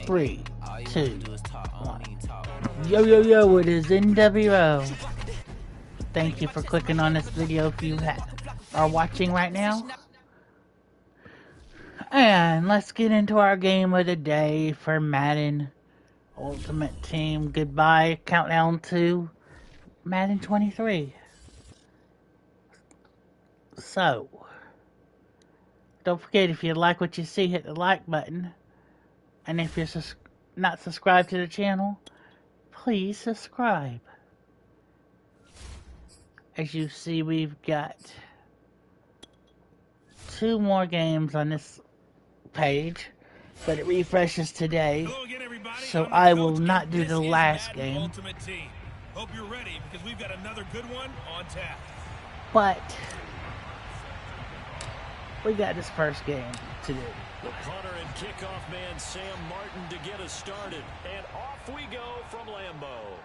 3, 2, 1. Yo, it is NWO. Thank you for clicking on this video if you are watching right now. And let's get into our game of the day for Madden Ultimate Team. Goodbye. Countdown to Madden 23. So, don't forget, if you like what you see, hit the like button. And if you're not subscribed to the channel, please subscribe. As you see, we've got 2 more games on this page, but it refreshes today, so I will not do the last game. Hope you're ready, because we've got another good one on tap. But we got this first game to do. The punter and kickoff man Sam Martin to get us started, and off we go from Lambeau.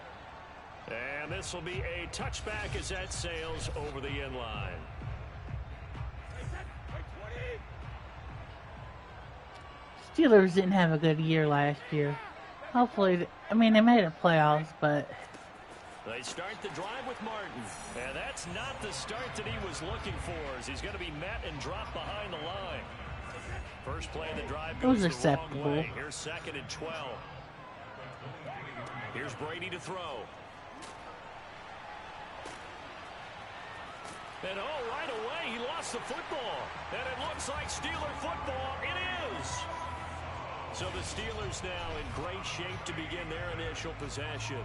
And this will be a touchback as that sails over the end line. Steelers didn't have a good year last year. Hopefully, I mean, they made the playoffs, but they start the drive with Martin. And that's not the start that he was looking for, as he's going to be met and dropped behind the line. First play of the drive goes the wrong way. Here's 2nd and 12. Here's Brady to throw. And right away, he lost the football. And it looks like Steeler football. It is. So the Steelers now in great shape to begin their initial possession.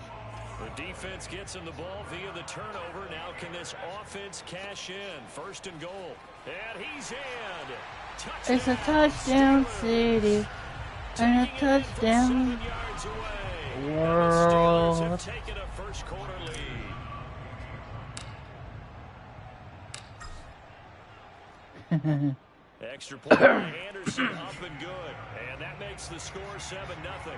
The defense gets him the ball via the turnover. Now can this offense cash in? 1st and goal. And he's in. Touchdown, it's a touchdown city. And a touchdown world. And the Steelers have taken a first quarter lead. Extra point by Anderson, up and good. And that makes the score 7-0.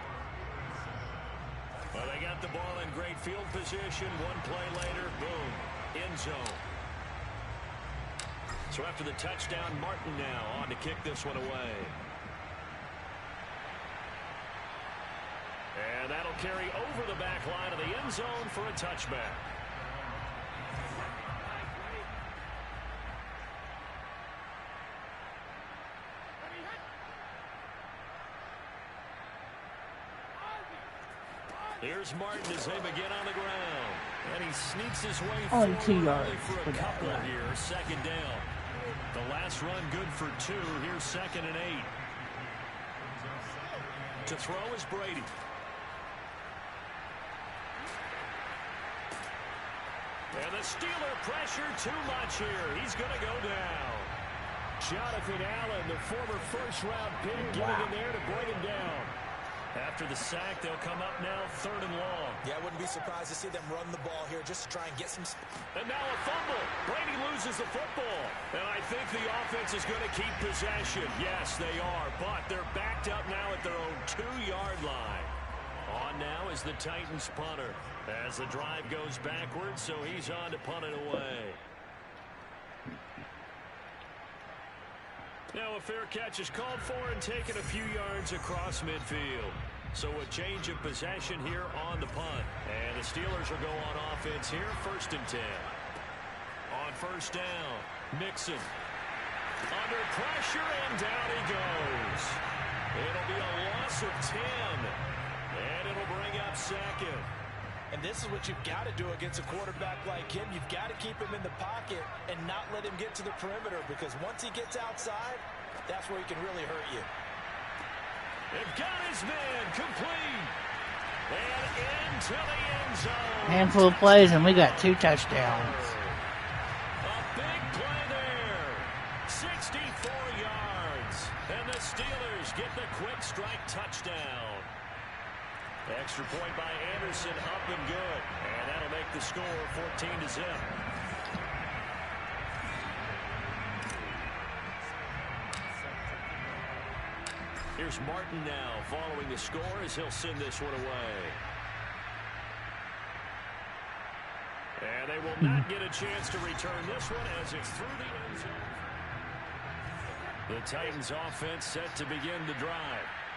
Well, they got the ball in great field position. One play later, boom, end zone. So after the touchdown, Martin now on to kick this one away. And that'll carry over the back line of the end zone for a touchback. Here's Martin as they begin on the ground. And he sneaks his way only 2 yards for a couple here. 2nd down. The last run good for 2. Here's 2nd and 8. To throw is Brady. And the Steeler pressure too much here. He's going to go down. Jonathan Allen, the former first-round pick, getting in there to bring him down. After the sack, they'll come up now 3rd and long. Yeah, I wouldn't be surprised to see them run the ball here just to try and get some. And now a fumble. Brady loses the football. And I think the offense is going to keep possession. Yes, they are, but they're backed up now at their own 2-yard line. On now is the Titans punter as the drive goes backwards, so he's on to punt it away. Now a fair catch is called for and taken a few yards across midfield. So a change of possession here on the punt. And the Steelers will go on offense here, 1st and 10. On 1st down, Mixon. Under pressure, and down he goes. It'll be a loss of 10. And it'll bring up 2nd. And this is what you've got to do against a quarterback like him. You've got to keep him in the pocket and not let him get to the perimeter, because once he gets outside, that's where he can really hurt you. They've got his man complete. And into the end zone. Handful of plays, and we got 2 touchdowns. A big play there. 64 yards. And the Steelers get the quick strike touchdown. Extra point by Anderson, up and good. And that'll make the score 14-0. Here's Martin now following the score as he'll send this one away. And they will not get a chance to return this one as it's through the end zone. The Titans offense set to begin the drive.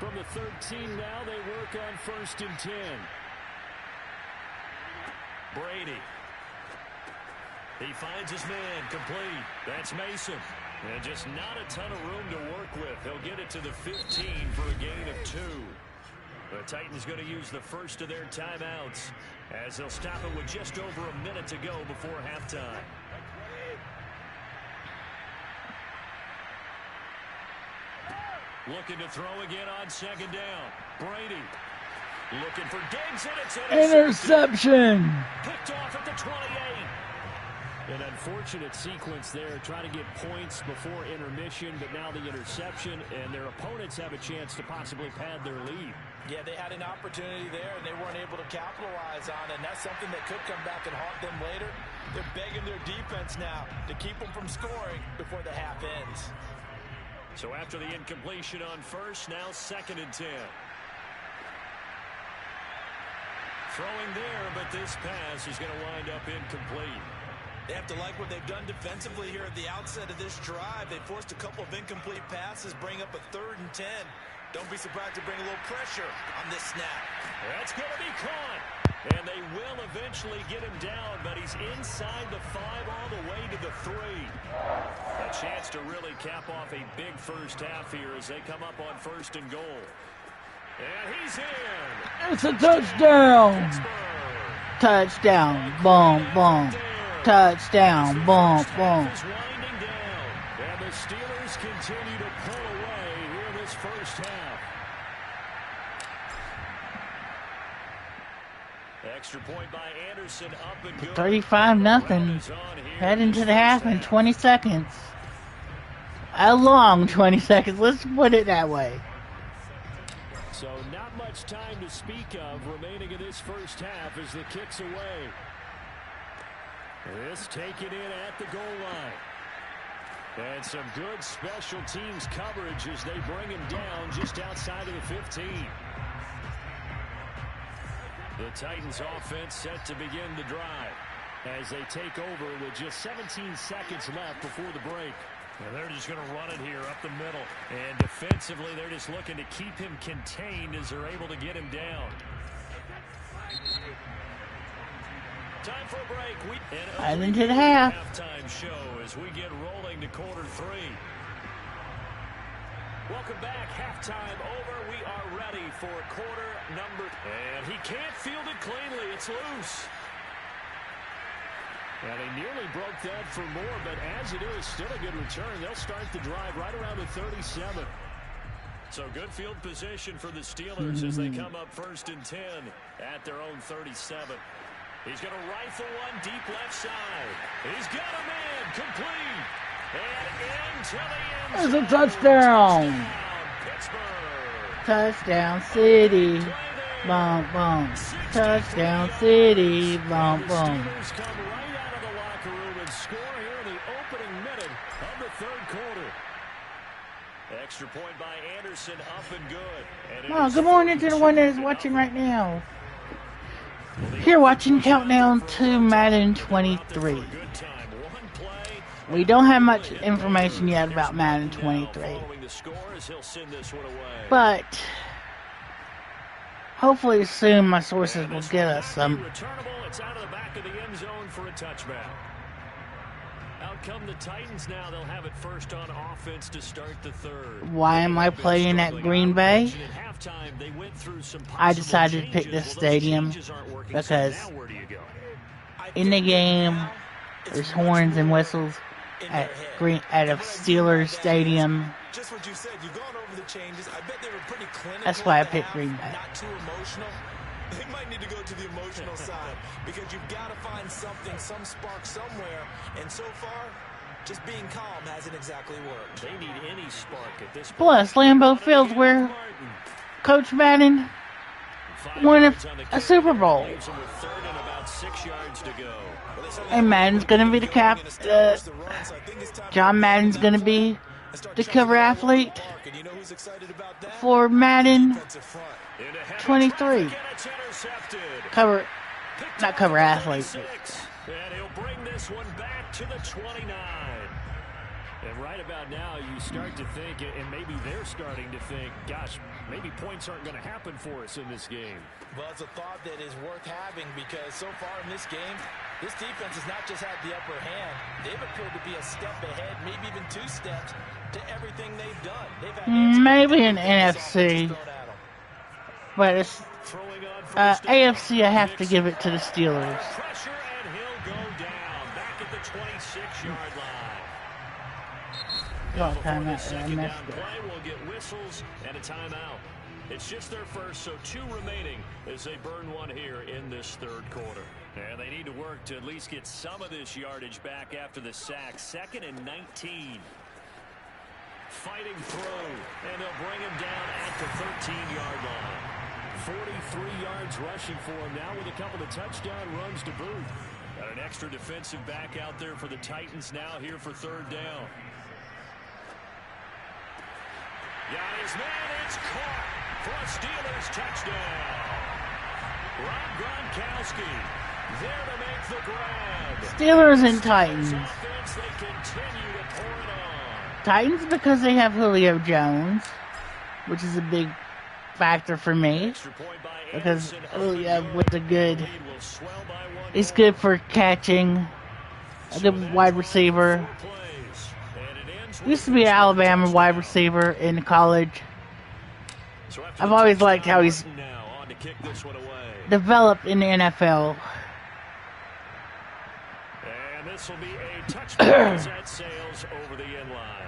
From the 13 now, they work on 1st and 10. Brady. He finds his man, complete. That's Mason. And just not a ton of room to work with. He'll get it to the 15 for a gain of 2. The Titans going to use the first of their timeouts as they'll stop it with just over a minute to go before halftime. Looking to throw again on 2nd down. Brady looking for Diggs, and it's interception. Picked off at the 28. An unfortunate sequence there, trying to get points before intermission, but now the interception, and their opponents have a chance to possibly pad their lead. Yeah, they had an opportunity there, and they weren't able to capitalize on it, and that's something that could come back and haunt them later. They're begging their defense now to keep them from scoring before the half ends. So after the incompletion on 1st, now 2nd and 10. Throwing there, but this pass is going to wind up incomplete. They have to like what they've done defensively here at the outset of this drive. They forced a couple of incomplete passes, bring up a 3rd and 10. Don't be surprised to bring a little pressure on this snap. That's going to be caught. And they will eventually get him down, but he's inside the 5 all the way to the 3. A chance to really cap off a big first half here as they come up on 1st and goal. And he's in. It's a touchdown. Touchdown. Boom, boom. Touchdown. Boom, boom. And the Steelers continue to pull away here this first half. Extra point by Anderson, up and good. 35-0. Head into the half in 20 seconds. A long 20 seconds. Let's put it that way. So not much time to speak of remaining in this first half as the kick's away. This taken in at the goal line. And some good special teams coverage as they bring him down just outside of the 15. The Titans offense set to begin the drive as they take over with just 17 seconds left before the break. And they're just going to run it here up the middle. And defensively, they're just looking to keep him contained as they're able to get him down. Time for a break. And into the half. Halftime show as we get rolling to quarter 3. Welcome back. Halftime over. We are ready for quarter number. And he can't field it cleanly. It's loose. And he nearly broke that for more, but as it is, still a good return. They'll start the drive right around the 37. So good field position for the Steelers as they come up 1st and 10 at their own 37. He's going to rifle one deep left side. He's got a man complete. And into the end zone. There's a touchdown. Pittsburgh. Touchdown City. Boom, boom. Touchdown City. Boom, boom. Steelers come right out of the locker room and score here in the opening minute of the 3rd quarter. Extra point by Anderson, up and good. And good morning to the one that is watching right now. You're watching Countdown to Madden 23. We don't have much information yet about Madden 23. But hopefully soon my sources will get us some. It's out of the back of the end zone for a touchback. Out come the Titans now. They'll have it first on offense to start the 3rd. Why am I playing at Green Bay? I decided to pick this stadium because in the game there's horns and whistles at a Steelers stadium. Just what you said, you've gone over the changes. I bet they were pretty clinical. That's why I picked Green Bay. Not too emotional. They might need to go to the emotional side because you've got to find something, some spark somewhere. And so far, just being calm hasn't exactly worked. They need any spark at this point. Plus, Lambeau Field's where Coach Madden won a Super Bowl. And Madden's going to be the John Madden's going to be the cover athlete for Madden 23. Not cover athlete. And he'll bring this one back to the 29. And right about now, you start to think, and maybe they're starting to think, gosh, maybe points aren't going to happen for us in this game. Well, it's a thought that is worth having because so far in this game, this defense has not just had the upper hand. They've appeared to be a step ahead, maybe even 2 steps to everything they've done. They've had maybe an NFC, but it's AFC. I have to give it to the Steelers. Pressure, and he'll go down back at the 26-yard line. Oh, Before the timeout. I second messed down it. play, we'll get whistles and a timeout. It's just their first, so 2 remaining as they burn one here in this third quarter. And they need to work to at least get some of this yardage back after the sack. 2nd and 19. Fighting through, and they'll bring him down at the 13-yard line. 43 yards rushing for him now with a couple of touchdown runs to boot. Got an extra defensive back out there for the Titans now here for 3rd down. Got his man, it's caught for a Steelers touchdown. Rob Gronkowski there to make the grab. Steelers and Titans. Offense, they continue to pour it on. Titans because they have Julio Jones, which is a big factor for me. Extra point by Because Anderson. Julio with a good, Lead will swell by 1 he's more. good for catching, a good wide receiver. 4 plays. And it ends with Used to be an Alabama wide receiver in college. So after I've the always liked how he's touchdown, now on to kick this one away. developed in the NFL. And this will be a touchdown as that sails over the end line.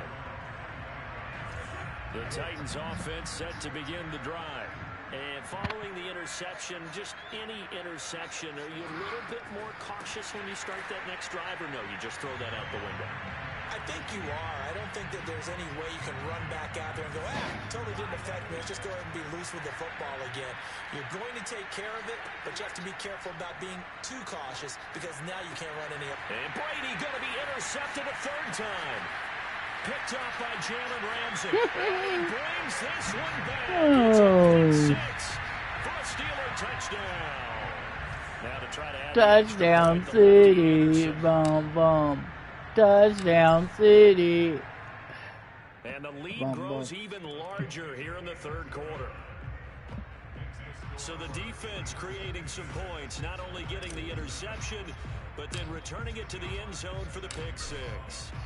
The Titans offense set to begin the drive. And following the interception, just any interception, are you a little bit more cautious when you start that next drive, or no, you just throw that out the window? I think you are. I don't think that there's any way you can run back out there and go, totally didn't affect me. Let's just go ahead and be loose with the football again. You're going to take care of it, but you have to be careful about being too cautious because now you can't run any. And Brady going to be intercepted a 3rd time. Picked off by Jalen Ramsey. And he brings this one back. It's a pick 6 for a Steeler touchdown. Now to try to add Touchdown City, bum bum. Touchdown City. And the lead Bum, grows bum. even larger here in the 3rd quarter. So the defense creating some points, not only getting the interception, but then returning it to the end zone for the pick 6.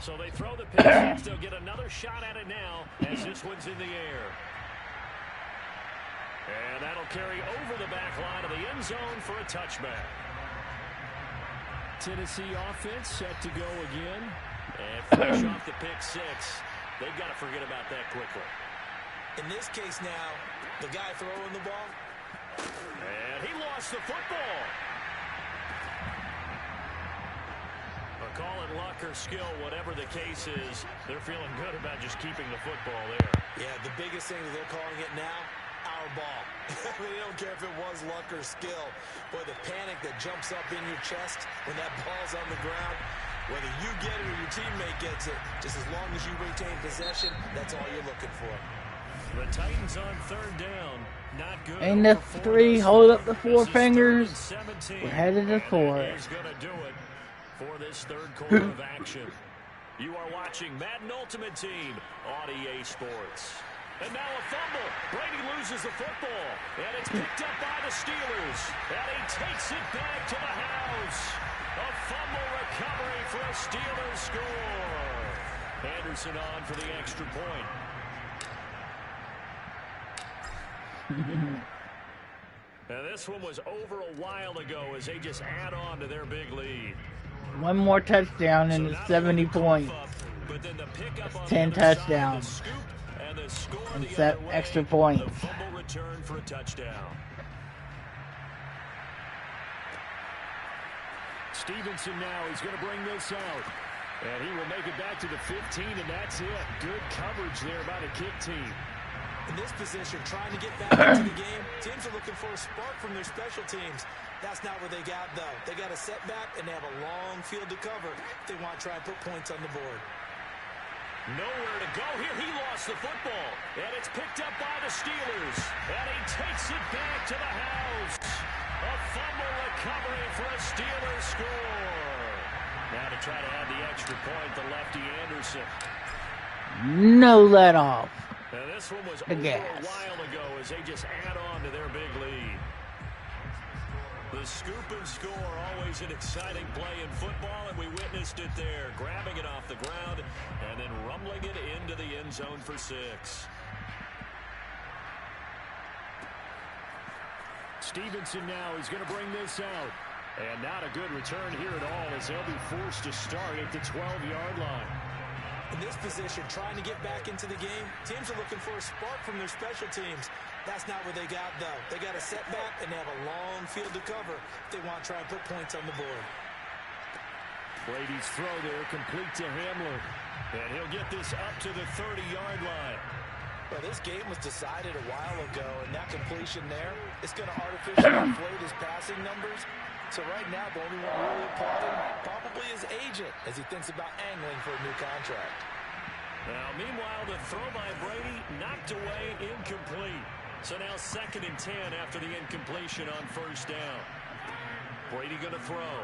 So they throw the pick 6. They'll get another shot at it now as this one's in the air. And that'll carry over the back line of the end zone for a touchback. Tennessee offense set to go again. And fresh off the pick 6. They've got to forget about that quickly. In this case now, the guy throwing the ball. And he lost the football. Call it luck or skill, whatever the case is, they're feeling good about just keeping the football there. Yeah, the biggest thing that they're calling it now, our ball. They don't care if it was luck or skill. Boy, the panic that jumps up in your chest when that ball's on the ground, whether you get it or your teammate gets it, just as long as you retain possession, that's all you're looking for. The Titans on 3rd down. Not good. And the 3, hold up the 4 fingers. We're headed to 4. He's going to do it for this 3rd quarter of action. You are watching Madden Ultimate Team on EA Sports. And now a fumble. Brady loses the football. And it's picked up by the Steelers. And he takes it back to the house. A fumble recovery for a Steelers score. Anderson on for the extra point. Now this one was over a while ago as they just add on to their big lead. One more touchdown and it's 70 points. It's 10 touchdowns and 7 extra points. The fumble return for a touchdown. Stevenson now, he's going to bring this out. And he will make it back to the 15, and that's it. Good coverage there by the kick team. In this position, trying to get back into the game, teams are looking for a spark from their special teams. That's not what they got, though. They got a setback, and they have a long field to cover if they want to try and put points on the board. Nowhere to go here. He lost the football, and it's picked up by the Steelers. And he takes it back to the house. A fumble recovery for a Steelers score. Now to try to add the extra point, the lefty Anderson. No let off. Now this one was The over gas. a while ago as they just add on to their big lead. The scoop and score, always an exciting play in football, and we witnessed it there, grabbing it off the ground and then rumbling it into the end zone for 6. Stevenson now is going to bring this out. And not a good return here at all as they'll be forced to start at the 12-yard line. In this position, trying to get back into the game, teams are looking for a spark from their special teams. That's not what they got, though. They got a setback, and they have a long field to cover if they want to try and put points on the board. Brady's throw there complete to Hamler. And he'll get this up to the 30-yard line. Well, this game was decided a while ago, and that completion there, it's going to artificially inflate his passing numbers. So right now, the only one really applauding probably his agent as he thinks about angling for a new contract. Now, meanwhile, the throw by Brady knocked away, incomplete. So now 2nd and 10 after the incompletion on 1st down. Brady going to throw.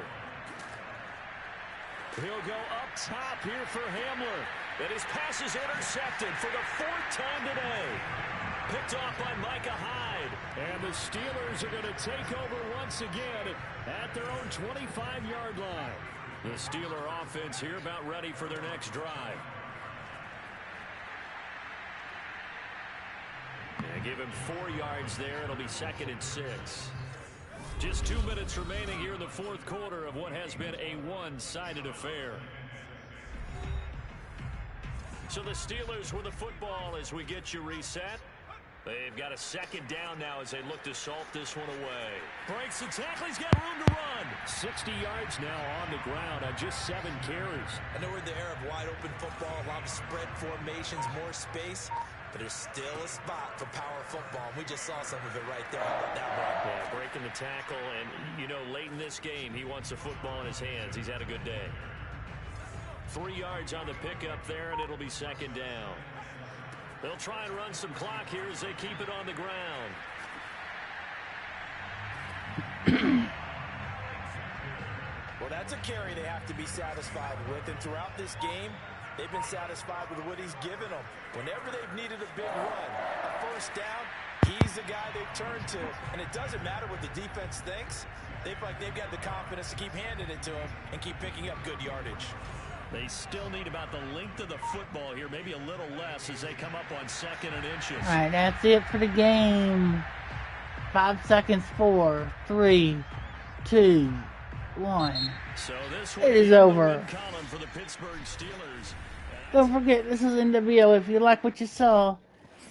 He'll go up top here for Hamler. And his pass is intercepted for the 4th time today. Picked off by Micah Hyde. And the Steelers are going to take over once again at their own 25-yard line. The Steeler offense here about ready for their next drive. And give him 4 yards there. It'll be 2nd and 6. Just 2 minutes remaining here in the 4th quarter of what has been a one-sided affair. So the Steelers with the football as we get you reset. They've got a 2nd down now as they look to salt this one away. Breaks the tackle. He's got room to run. 60 yards now on the ground on just 7 carries. I know we're in the era of wide-open football, a lot of spread formations, more space. But there's still a spot for power football. We just saw some of it right there. How about that run? Yeah, breaking the tackle. And, you know, late in this game, he wants the football in his hands. He's had a good day. 3 yards on the pickup there, and it'll be 2nd down. They'll try and run some clock here as they keep it on the ground. Well, that's a carry they have to be satisfied with. And throughout this game, they've been satisfied with what he's given them. Whenever they've needed a big run, a 1st down, he's the guy they've turned to. And it doesn't matter what the defense thinks. They've got the confidence to keep handing it to him and keep picking up good yardage. They still need about the length of the football here, maybe a little less as they come up on 2nd and inches. All right, that's it for the game. 5 seconds, 4, 3, 2, 1. So this it is over. For the Pittsburgh Steelers. Don't forget, this is NWO. If you like what you saw,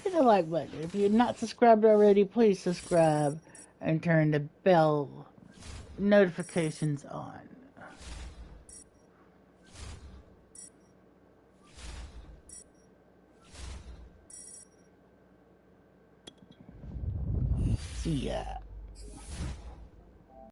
hit the like button. If you're not subscribed already, please subscribe and turn the bell notifications on. See ya.